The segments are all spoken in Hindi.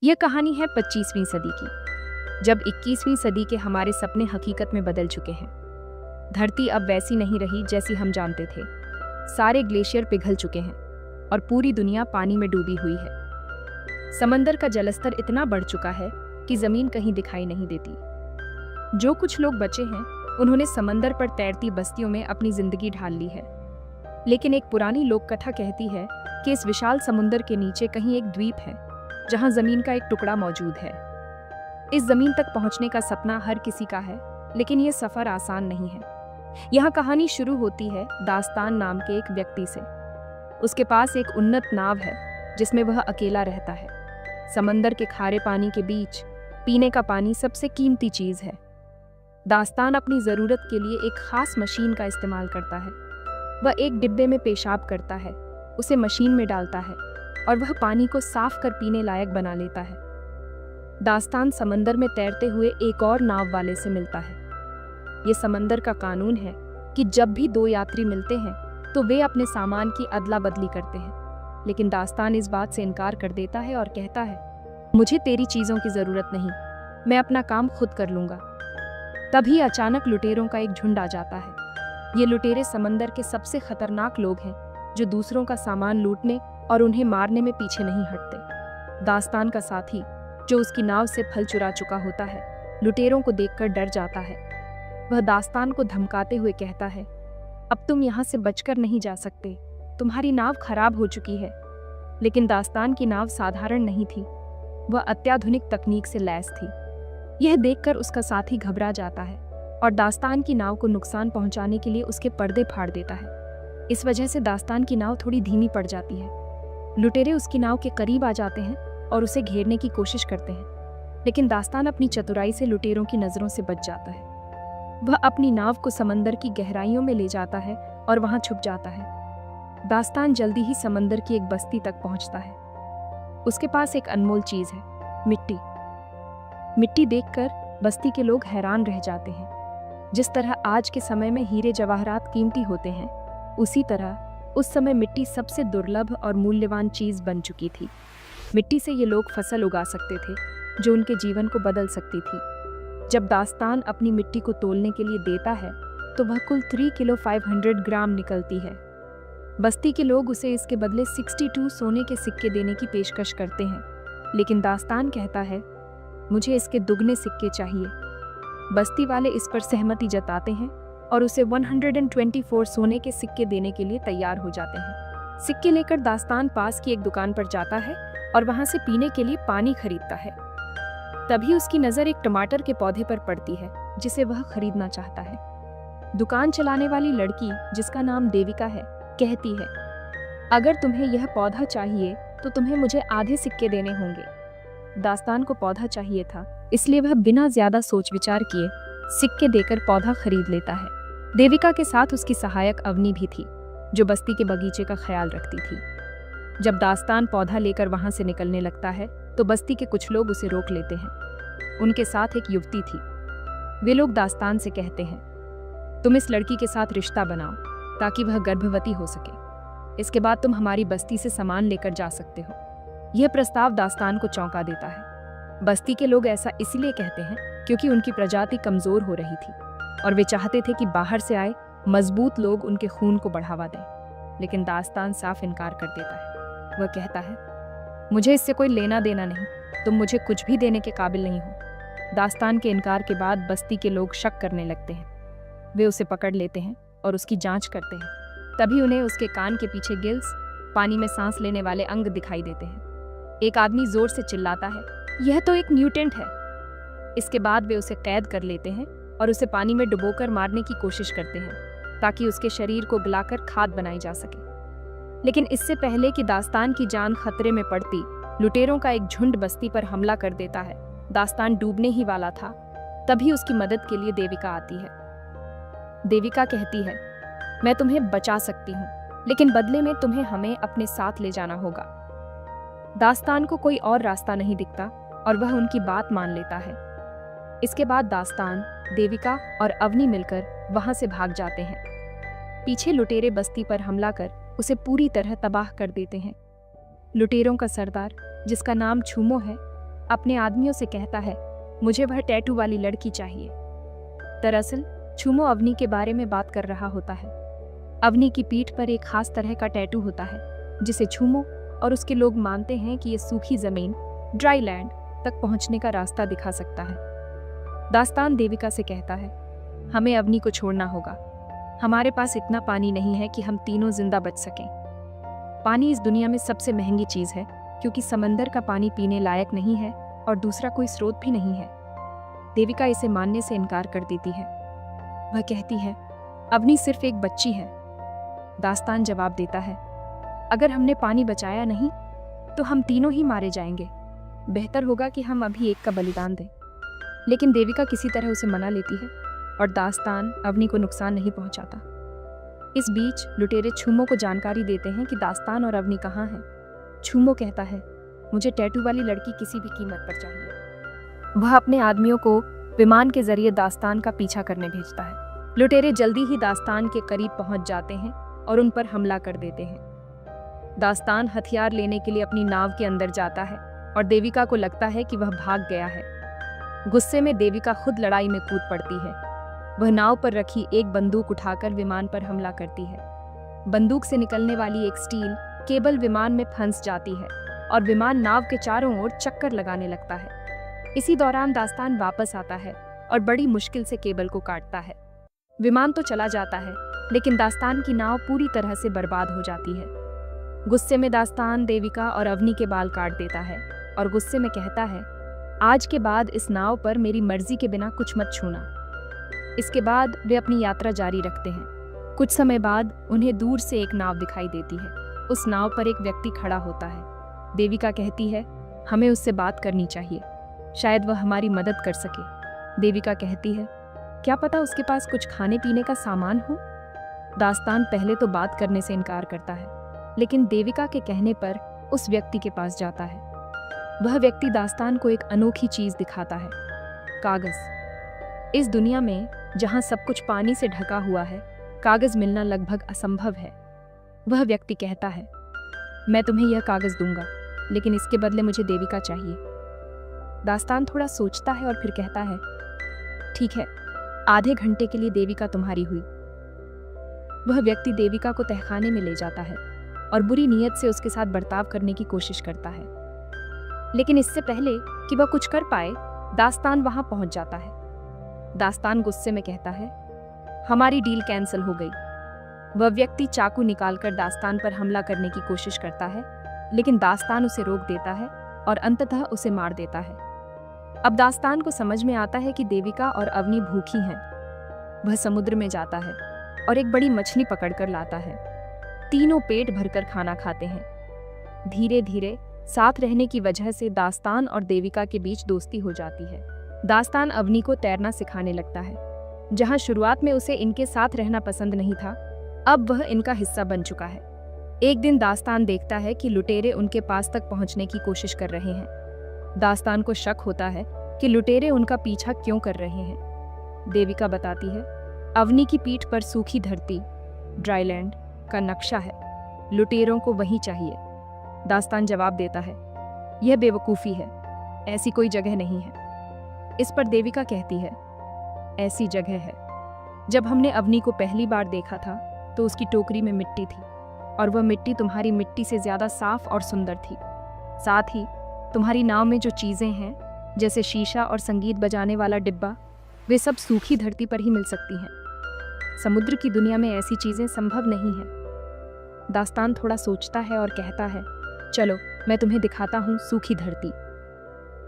यह कहानी है 25वीं सदी की, जब 21वीं सदी के हमारे सपने हकीकत में बदल चुके हैं। धरती अब वैसी नहीं रही जैसी हम जानते थे। सारे ग्लेशियर पिघल चुके हैं और पूरी दुनिया पानी में डूबी हुई है। समंदर का जलस्तर इतना बढ़ चुका है कि जमीन कहीं दिखाई नहीं देती। जो कुछ लोग बचे हैं, उन्होंने समंदर पर तैरती बस्तियों में अपनी जिंदगी ढाल ली है। लेकिन एक पुरानी लोक कथा कहती है कि इस विशाल समुद्र के नीचे कहीं एक द्वीप है जहां जमीन का एक टुकड़ा मौजूद है। इस जमीन तक पहुंचने का सपना हर किसी का है, लेकिन यह सफर आसान नहीं है। यहाँ कहानी शुरू होती है दास्तान नाम के एक व्यक्ति से। उसके पास एक उन्नत नाव है जिसमें वह अकेला रहता है। समंदर के खारे पानी के बीच पीने का पानी सबसे कीमती चीज है। दास्तान अपनी जरूरत के लिए एक खास मशीन का इस्तेमाल करता है। वह एक डिब्बे में पेशाब करता है, उसे मशीन में डालता है और वह पानी को साफ कर पीने लायक बना लेता है। दास्तान समंदर में तैरते हुए एक और नाव वाले से मिलता है। ये समंदर का कानून है कि जब भी दो यात्री मिलते हैं तो वे अपने सामान की अदला बदली करते हैं। लेकिन दास्तान इस बात से इनकार कर देता है और कहता है, मुझे तेरी चीजों की जरूरत नहीं, मैं अपना काम खुद कर लूंगा। तभी अचानक लुटेरों का एक झुंड आ जाता है। ये लुटेरे समंदर के सबसे खतरनाक लोग हैं, जो दूसरों का सामान लूटने और उन्हें मारने में पीछे नहीं हटते। दास्तान का साथी, जो उसकी नाव से फल चुरा चुका होता है, लुटेरों को देखकर डर जाता है। वह दास्तान को धमकाते हुए कहता है, अब तुम यहाँ से बचकर नहीं जा सकते, तुम्हारी नाव खराब हो चुकी है। लेकिन दास्तान की नाव साधारण नहीं थी, वह अत्याधुनिक तकनीक से लैस थी। यह देखकर उसका साथी घबरा जाता है और दास्तान की नाव को नुकसान पहुंचाने के लिए उसके पर्दे फाड़ देता है। इस वजह से दास्तान की नाव थोड़ी धीमी पड़ जाती है। लुटेरे उसकी नाव के करीब आ जाते हैं और उसे घेरने की कोशिश करते हैं, लेकिन दास्तान अपनी चतुराई से लुटेरों की नजरों से बच जाता है। वह अपनी नाव को समंदर की गहराइयों में ले जाता है और वहां छुप जाता है। दास्तान जल्दी ही समंदर की एक बस्ती तक पहुंचता है। उसके पास एक अनमोल चीज है, मिट्टी। मिट्टी देखकर बस्ती के लोग हैरान रह जाते हैं। जिस तरह आज के समय में हीरे जवाहरात कीमती होते हैं, उसी तरह उस समय मिट्टी सबसे दुर्लभ और मूल्यवान चीज बन चुकी थी। मिट्टी से ये लोग फसल उगा सकते थे, जो उनके जीवन को बदल सकती थी। जब दास्तान अपनी मिट्टी को तोलने के लिए देता है तो वह कुल 3 किलो 500 ग्राम निकलती है। बस्ती के लोग उसे इसके बदले 62 सोने के सिक्के देने की पेशकश करते हैं, लेकिन दास्तान कहता है, मुझे इसके दुगने सिक्के चाहिए। बस्ती वाले इस पर सहमति जताते हैं और उसे 124 सोने के सिक्के देने के लिए तैयार हो जाते हैं। सिक्के लेकर दास्तान पास की एक दुकान पर जाता है और वहां से पीने के लिए पानी खरीदता है। तभी उसकी नजर एक टमाटर के पौधे पर पड़ती है, जिसे वह खरीदना चाहता है। दुकान चलाने वाली लड़की, जिसका नाम देविका है, कहती है, अगर तुम्हें यह पौधा चाहिए तो तुम्हें मुझे आधे सिक्के देने होंगे। दास्तान को पौधा चाहिए था, इसलिए वह बिना ज्यादा सोच विचार किए सिक्के देकर पौधा खरीद लेता है। देविका के साथ उसकी सहायक अवनी भी थी, जो बस्ती के बगीचे का ख्याल रखती थी। जब दास्तान पौधा लेकर वहां से निकलने लगता है तो बस्ती के कुछ लोग उसे रोक लेते हैं। उनके साथ एक युवती थी। वे लोग दास्तान से कहते हैं, तुम इस लड़की के साथ रिश्ता बनाओ ताकि वह गर्भवती हो सके। इसके बाद तुम हमारी बस्ती से सामान लेकर जा सकते हो। यह प्रस्ताव दास्तान को चौंका देता है। बस्ती के लोग ऐसा इसलिए कहते हैं क्योंकि उनकी प्रजाति कमजोर हो रही थी और वे चाहते थे कि बाहर से आए मजबूत लोग उनके खून को बढ़ावा दें। लेकिन दास्तान साफ इनकार कर देता है। वह कहता है, मुझे इससे कोई लेना देना नहीं, तुम मुझे कुछ भी देने के काबिल नहीं हो। दास्तान के इनकार के बाद बस्ती के लोग शक करने लगते हैं। वे उसे पकड़ लेते हैं और उसकी जांच करते हैं। तभी उन्हें उसके कान के पीछे गिल्स, पानी में सांस लेने वाले अंग दिखाई देते हैं। एक आदमी जोर से चिल्लाता है, यह तो एक म्यूटेंट है। इसके बाद वे उसे कैद कर लेते हैं और उसे पानी में डुबोकर मारने की कोशिश करते हैं ताकि उसके शरीर को गलाकर खाद बनाई जा सके। लेकिन इससे पहले कि दास्तान की जान खतरे में पड़ती, लुटेरों का एक झुंड बस्ती पर हमला कर देता है। दास्तान डूबने ही वाला था, तभी उसकी मदद के लिए देविका आती है। देविका कहती है, मैं तुम्हें बचा सकती हूँ, लेकिन बदले में तुम्हें हमें अपने साथ ले जाना होगा। दास्तान को कोई और रास्ता नहीं दिखता और वह उनकी बात मान लेता है। इसके बाद दास्तान, देविका और अवनी मिलकर वहां से भाग जाते हैं। पीछे लुटेरे बस्ती पर हमला कर उसे पूरी तरह तबाह कर देते हैं। लुटेरों का सरदार, जिसका नाम छूमो है, अपने आदमियों से कहता है, मुझे वह टैटू वाली लड़की चाहिए। दरअसल छुमो अवनी के बारे में बात कर रहा होता है। अवनी की पीठ पर एक खास तरह का टैटू होता है जिसे छुमो और उसके लोग मानते हैं कि ये सूखी जमीन, ड्राई लैंड तक पहुंचने का रास्ता दिखा सकता है। दास्तान देविका से कहता है, हमें अवनी को छोड़ना होगा। हमारे पास इतना पानी नहीं है कि हम तीनों जिंदा बच सकें। पानी इस दुनिया में सबसे महंगी चीज है क्योंकि समंदर का पानी पीने लायक नहीं है और दूसरा कोई स्रोत भी नहीं है। देविका इसे मानने से इनकार कर देती है। वह कहती है, अवनी सिर्फ एक बच्ची है। दास्तान जवाब देता है, अगर हमने पानी बचाया नहीं तो हम तीनों ही मारे जाएंगे। बेहतर होगा कि हम अभी एक का बलिदान दें। लेकिन देविका किसी तरह उसे मना लेती है और दास्तान अवनी को नुकसान नहीं पहुंचाता। इस बीच लुटेरे छुमो को जानकारी देते हैं कि दास्तान और अवनी कहाँ हैं। छुमो कहता है, मुझे टैटू वाली लड़की किसी भी कीमत पर चाहिए। वह अपने आदमियों को विमान के जरिए दास्तान का पीछा करने भेजता है। लुटेरे जल्दी ही दास्तान के करीब पहुंच जाते हैं और उन पर हमला कर देते हैं। दास्तान हथियार लेने के लिए अपनी नाव के अंदर जाता है और देविका को लगता है कि वह भाग गया है। गुस्से में देविका खुद लड़ाई में कूद पड़ती है। वह नाव पर रखी एक बंदूक उठाकर विमान पर हमला करती है। बंदूक से निकलने वाली एक स्टील केबल विमान में फंस जाती है और विमान नाव के चारों ओर चक्कर लगाने लगता है। इसी दौरान दास्तान वापस आता है और बड़ी मुश्किल से केबल को काटता है। विमान तो चला जाता है लेकिन दास्तान की नाव पूरी तरह से बर्बाद हो जाती है। गुस्से में दास्तान देविका और अवनी के बाल काट देता है और गुस्से में कहता है, आज के बाद इस नाव पर मेरी मर्जी के बिना कुछ मत छूना। इसके बाद वे अपनी यात्रा जारी रखते हैं। कुछ समय बाद उन्हें दूर से एक नाव दिखाई देती है। उस नाव पर एक व्यक्ति खड़ा होता है। देविका कहती है, हमें उससे बात करनी चाहिए, शायद वह हमारी मदद कर सके। देविका कहती है, क्या पता उसके पास कुछ खाने पीने का सामान हो। दास्तान पहले तो बात करने से इनकार करता है लेकिन देविका के कहने पर उस व्यक्ति के पास जाता है। वह व्यक्ति दास्तान को एक अनोखी चीज दिखाता है, कागज। इस दुनिया में जहां सब कुछ पानी से ढका हुआ है, कागज मिलना लगभग असंभव है। वह व्यक्ति कहता है, मैं तुम्हें यह कागज दूंगा लेकिन इसके बदले मुझे देविका चाहिए। दास्तान थोड़ा सोचता है और फिर कहता है, ठीक है, आधे घंटे के लिए देविका तुम्हारी हुई। वह व्यक्ति देविका को तहखाने में ले जाता है और बुरी नीयत से उसके साथ बर्ताव करने की कोशिश करता है। लेकिन इससे पहले कि वह कुछ कर पाए, दास्तान वहां पहुंच जाता है। दास्तान गुस्से में कहता है, हमारी डील कैंसिल हो गई। वह व्यक्ति चाकू निकालकर दास्तान पर हमला करने की कोशिश करता है लेकिन दास्तान उसे रोक देता है और अंततः उसे मार देता है। अब दास्तान को समझ में आता है कि देविका और अवनी भूखी हैं। वह समुद्र में जाता है और एक बड़ी मछली पकड़कर लाता है। तीनों पेट भरकर खाना खाते हैं। धीरे धीरे साथ रहने की वजह से दास्तान और देविका के बीच दोस्ती हो जाती है। दास्तान अवनी को तैरना सिखाने लगता है। जहां शुरुआत में उसे इनके साथ रहना पसंद नहीं था, अब वह इनका हिस्सा बन चुका है। एक दिन दास्तान देखता है कि लुटेरे उनके पास तक पहुंचने की कोशिश कर रहे हैं। दास्तान को शक होता है कि लुटेरे उनका पीछा क्यों कर रहे हैं। देविका बताती है, अवनी की पीठ पर सूखी धरती, ड्राईलैंड का नक्शा है। लुटेरों को वही चाहिए। दास्तान जवाब देता है, यह बेवकूफ़ी है, ऐसी कोई जगह नहीं है। इस पर देविका कहती है, ऐसी जगह है। जब हमने अवनी को पहली बार देखा था तो उसकी टोकरी में मिट्टी थी और वह मिट्टी तुम्हारी मिट्टी से ज़्यादा साफ और सुंदर थी। साथ ही तुम्हारी नाव में जो चीज़ें हैं, जैसे शीशा और संगीत बजाने वाला डिब्बा, वे सब सूखी धरती पर ही मिल सकती हैं। समुद्र की दुनिया में ऐसी चीज़ें संभव नहीं हैं। दास्तान थोड़ा सोचता है और कहता है, चलो मैं तुम्हें दिखाता हूँ सूखी धरती।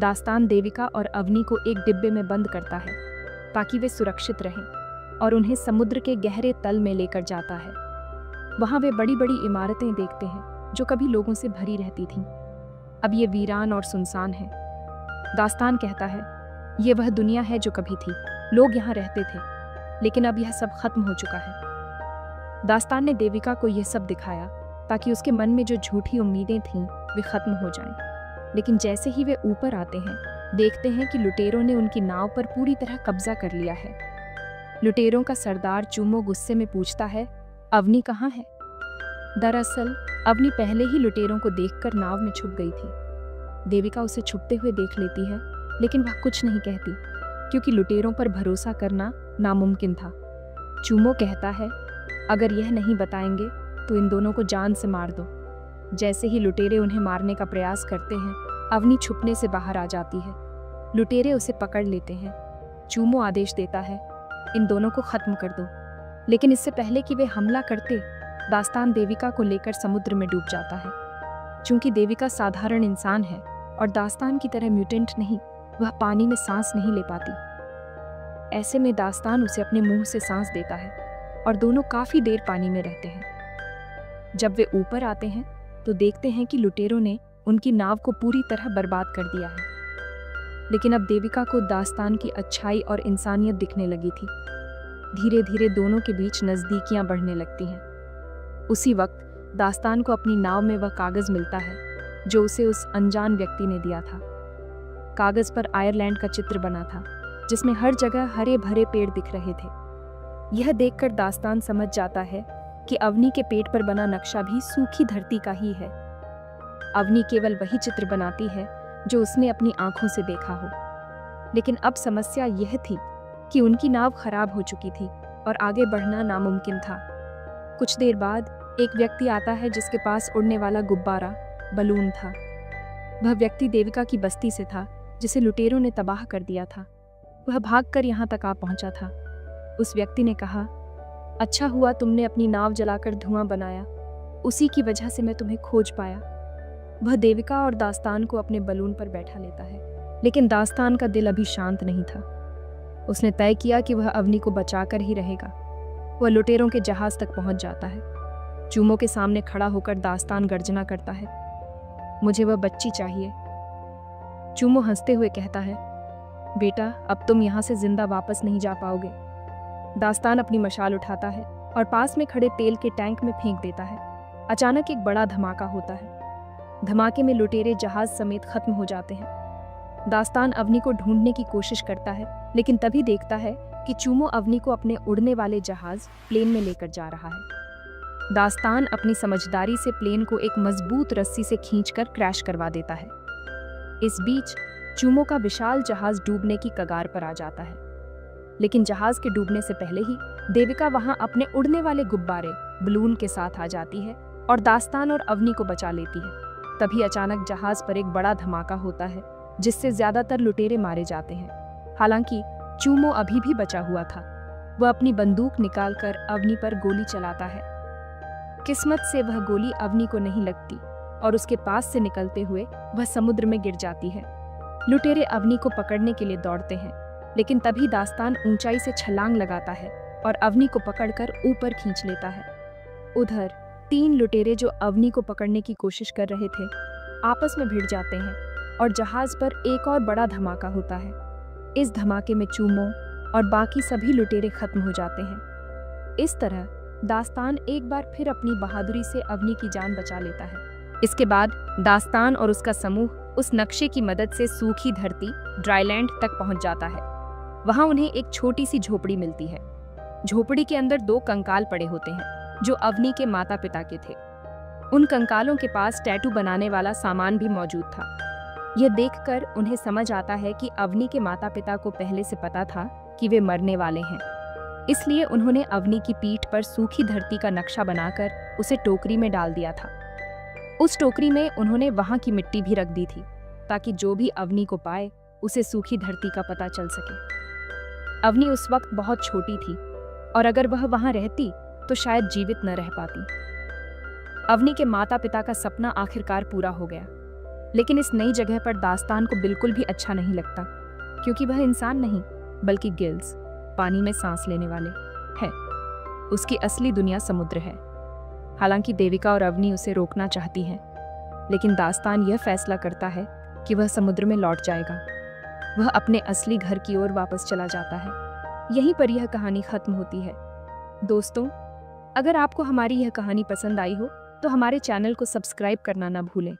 दास्तान देविका और अवनी को एक डिब्बे में बंद करता है ताकि वे सुरक्षित रहें और उन्हें समुद्र के गहरे तल में लेकर जाता है। वहाँ वे बड़ी बड़ी इमारतें देखते हैं जो कभी लोगों से भरी रहती थीं। अब ये वीरान और सुनसान है। दास्तान कहता है, ये वह दुनिया है जो कभी थी, लोग यहाँ रहते थे, लेकिन अब यह सब खत्म हो चुका है। दास्तान ने देविका को यह सब दिखाया ताकि उसके मन में जो झूठी उम्मीदें थीं वे खत्म हो जाएं। लेकिन जैसे ही वे ऊपर आते हैं, देखते हैं कि लुटेरों ने उनकी नाव पर पूरी तरह कब्जा कर लिया है। लुटेरों का सरदार चूमो गुस्से में पूछता है, अवनी कहाँ है? दरअसल अवनी पहले ही लुटेरों को देखकर नाव में छुप गई थी। देविका उसे छुपते हुए देख लेती है, लेकिन वह कुछ नहीं कहती क्योंकि लुटेरों पर भरोसा करना नामुमकिन था। चूमो कहता है, अगर यह नहीं बताएंगे तो इन दोनों को जान से मार दो। जैसे ही लुटेरे उन्हें मारने का प्रयास करते हैं, अवनी छुपने से बाहर आ जाती है। लुटेरे उसे पकड़ लेते हैं। चूमो आदेश देता है, इन दोनों को खत्म कर दो। लेकिन इससे पहले कि वे हमला करते, दास्तान देविका को लेकर समुद्र में डूब जाता है। चूंकि देविका साधारण इंसान है और दास्तान की तरह म्यूटेंट नहीं, वह पानी में सांस नहीं ले पाती। ऐसे में दास्तान उसे अपने मुंह से सांस देता है और दोनों काफी देर पानी में रहते हैं। जब वे ऊपर आते हैं तो देखते हैं कि लुटेरों ने उनकी नाव को पूरी तरह बर्बाद कर दिया है। लेकिन अब देविका को दास्तान की अच्छाई और इंसानियत दिखने लगी थी। धीरे धीरे दोनों के बीच नज़दीकियां बढ़ने लगती हैं। उसी वक्त दास्तान को अपनी नाव में वह कागज मिलता है जो उसे उस अनजान व्यक्ति ने दिया था। कागज पर आयरलैंड का चित्र बना था, जिसमें हर जगह हरे भरे पेड़ दिख रहे थे। यह देखकर दास्तान समझ जाता है कि अवनी के पेट पर बना नक्शा भी सूखी धरती का ही है। अवनी केवल वही चित्र बनाती है जो उसने अपनी आंखों से देखा हो। लेकिन अब समस्या यह थी कि उनकी नाव खराब हो चुकी थी और आगे बढ़ना नामुमकिन था। कुछ देर बाद एक व्यक्ति आता है जिसके पास उड़ने वाला गुब्बारा बलून था। वह व्यक्ति देविका की बस्ती से था जिसे लुटेरों ने तबाह कर दिया था। वह भागकर यहाँ तक आ पहुंचा था। उस व्यक्ति ने कहा, अच्छा हुआ तुमने अपनी नाव जलाकर धुआं बनाया, उसी की वजह से मैं तुम्हें खोज पाया। वह देविका और दास्तान को अपने बलून पर बैठा लेता है, लेकिन दास्तान का दिल अभी शांत नहीं था। उसने तय किया कि वह अवनी को बचाकर ही रहेगा। वह लुटेरों के जहाज तक पहुंच जाता है। चूमो के सामने खड़ा होकर दास्तान गर्जना करता है, मुझे वह बच्ची चाहिए। चूमो हंसते हुए कहता है, बेटा अब तुम यहाँ से जिंदा वापस नहीं जा पाओगे। दास्तान अपनी मशाल उठाता है और पास में खड़े तेल के टैंक में फेंक देता है। अचानक एक बड़ा धमाका होता है। धमाके में लुटेरे जहाज समेत खत्म हो जाते हैं। दास्तान अवनी को ढूंढने की कोशिश करता है, लेकिन तभी देखता है कि चूमो अवनी को अपने उड़ने वाले जहाज प्लेन में लेकर जा रहा है। दास्तान अपनी समझदारी से प्लेन को एक मजबूत रस्सी से खींचकर क्रैश करवा देता है। इस बीच चूमो का विशाल जहाज डूबने की कगार पर आ जाता है। लेकिन जहाज के डूबने से पहले ही देविका वहां अपने उड़ने वाले गुब्बारे बलून के साथ आ जाती है और दास्तान और अवनी को बचा लेती है। तभी अचानक जहाज पर एक बड़ा धमाका होता है, जिससे ज्यादातर लुटेरे मारे जाते हैं। हालांकि चूमो अभी भी बचा हुआ था। वह अपनी बंदूक निकालकर अवनी पर गोली चलाता है। किस्मत से वह गोली अवनी को नहीं लगती और उसके पास से निकलते हुए वह समुद्र में गिर जाती है। लुटेरे अवनी को पकड़ने के लिए दौड़ते हैं, लेकिन तभी दास्तान ऊंचाई से छलांग लगाता है और अवनी को पकड़कर ऊपर खींच लेता है। उधर 3 लुटेरे जो अवनी को पकड़ने की कोशिश कर रहे थे, आपस में भिड़ जाते हैं और जहाज पर एक और बड़ा धमाका होता है। इस धमाके में चूमो और बाकी सभी लुटेरे खत्म हो जाते हैं। इस तरह दास्तान एक बार फिर अपनी बहादुरी से अवनी की जान बचा लेता है। इसके बाद दास्तान और उसका समूह उस नक्शे की मदद से सूखी धरती ड्राईलैंड तक पहुंच जाता है। वहां उन्हें एक छोटी सी झोपड़ी मिलती है। झोपड़ी के अंदर 2 कंकाल पड़े होते हैं जो अवनी के माता पिता के थे। उन कंकालों के पास टैटू बनाने वाला सामान भी मौजूद था। यह देखकर उन्हें समझ आता है कि अवनी के माता पिता को पहले से पता था कि वे मरने वाले हैं। इसलिए उन्होंने अवनी की पीठ पर सूखी धरती का नक्शा बनाकर उसे टोकरी में डाल दिया था। उस टोकरी में उन्होंने वहां की मिट्टी भी रख दी थी, ताकि जो भी अवनी को पाए उसे सूखी धरती का पता चल सके। अवनी उस वक्त बहुत छोटी थी और अगर वह वहां रहती तो शायद जीवित न रह पाती। अवनी के माता पिता का सपना आखिरकार पूरा हो गया, लेकिन इस नई जगह पर दास्तान को बिल्कुल भी अच्छा नहीं लगता, क्योंकि वह इंसान नहीं बल्कि गिल्स, पानी में सांस लेने वाले है। उसकी असली दुनिया समुद्र है। हालांकि देविका और अवनी उसे रोकना चाहती हैं, लेकिन दास्तान यह फैसला करता है कि वह समुद्र में लौट जाएगा। वह अपने असली घर की ओर वापस चला जाता है। यहीं पर यह कहानी खत्म होती है। दोस्तों, अगर आपको हमारी यह कहानी पसंद आई हो तो हमारे चैनल को सब्सक्राइब करना ना भूलें।